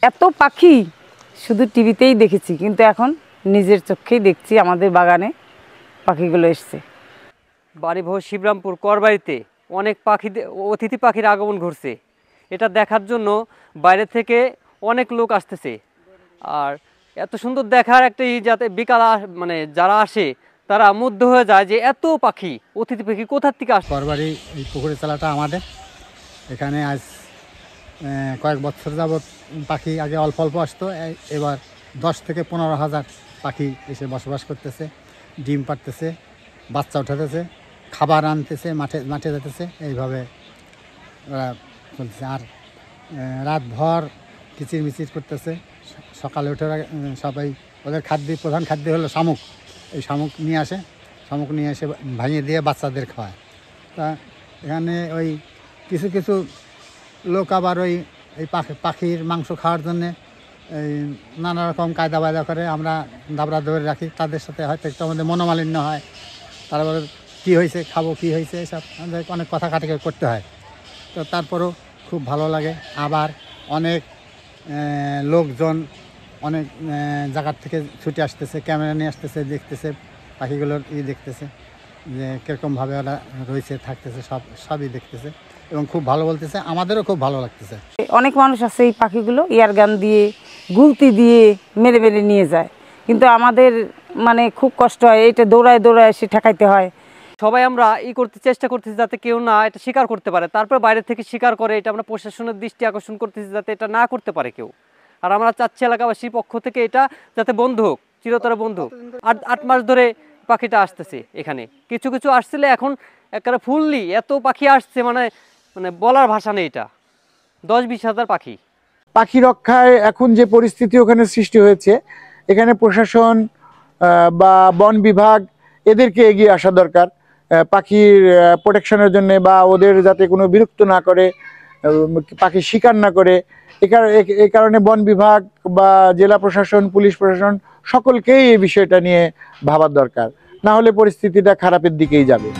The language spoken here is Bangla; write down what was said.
এত পাখি শুধু টিভিতেই দেখেছি, কিন্তু এখন নিজের চোখেই দেখছি আমাদের বাগানে পাখিগুলো এসছে। বাড়িভোর শিবরামপুর করবাড়িতে অনেক অতিথি পাখির আগমন ঘটছে। এটা দেখার জন্য বাইরে থেকে অনেক লোক আসতেছে। আর এত সুন্দর দেখার একটা যাতে বিকাল মানে যারা আসে তারা মুগ্ধ হয়ে যায় যে এত পাখি, অতিথি পাখি কোথার থেকে আসে। করবাড়ি এই পুকুরের চালাটা আমাদের এখানে আজ কয়েক বছর যাবৎ পাখি আগে অল্প অল্প আসতো, এবার 10 থেকে 15,000 পাখি এসে বসবাস করতেছে, ডিম পাড়তেছে, বাচ্চা উঠাতেছে, খাবার আনতেছে, মাঠে যেতেছে, এইভাবে ওরা চলছে। আর রাতভর কিচিরমিচির করতেছে। সকালে উঠে সবাই ওদের প্রধান খাদ্য হলো শামুক। এই শামুক নিয়ে এসে ভাঙিয়ে দিয়ে বাচ্চাদের খাওয়ায়। তা এখানে ওই কিছু কিছু লোক আবার এই পাখির মাংস খাওয়ার জন্যে এই নানা রকম কায়দা করে, আমরা দাবড়া ধরে রাখি। তাদের সাথে হয়তো একটু আমাদের মনোমালিন্য হয়, তারপরে কী হয়েছে খাবো, কী হয়েছে, এসব আমাদের অনেক কথা কাটাকাটি করতে হয়। তো তারপরেও খুব ভালো লাগে। আবার অনেক লোকজন অনেক জায়গার থেকে ছুটে আসতেছে, ক্যামেরা নিয়ে আসতেছে, দেখতেছে পাখিগুলোর দেখতেছে যে কীরকমভাবে ওরা রয়েছে, থাকতেছে, সবই দেখতেছে এবং খুব ভালো বলতেছে। আমাদেরও খুব ভালো লাগতেছে। অনেক মানুষ আছে এই পাখিগুলো এয়ারগান দিয়ে, গুলতি দিয়ে মেরে মেরে নিয়ে যায়, কিন্তু আমাদের মানে খুব কষ্ট হয়, এটা দৌড়ায় সে ঠেকাইতে হয়। সবাই আমরা করতে চেষ্টা করতেছি যাতে কেউ না এটা শিকার করতে পারে, তারপরে বাইরে থেকে শিকার করে, এটা আমরা প্রশাসনের দৃষ্টি আকর্ষণ করতেছি যাতে এটা না করতে পারে কেউ। আর আমরা চাচ্ছি এলাকাবাসীর পক্ষ থেকে এটা যাতে বন্ধ হোক, চিরতরে বন্ধ হোক। 8 মাস ধরে পাখিটা আসতেছে এখানে, কিছু কিছু আসছিলে, এখন একেবারে ফুললি এত পাখি আসছে মানে মানে বলার ভাষা নেই। এটা 10-20 হাজার পাখি। পাখি রক্ষায় এখন যে পরিস্থিতি ওখানে সৃষ্টি হয়েছে, এখানে প্রশাসন বা বন বিভাগ এদেরকে এগিয়ে আসা দরকার পাখির প্রোটেকশনের জন্য, বা ওদের যাতে কোনো বিরক্ত না করে, পাখি শিকার না করে। এই কারণে বন বিভাগ বা জেলা প্রশাসন, পুলিশ প্রশাসন সকলকেই এই বিষয়টা নিয়ে ভাবার দরকার, না হলে পরিস্থিতিটা খারাপের দিকেই যাবে।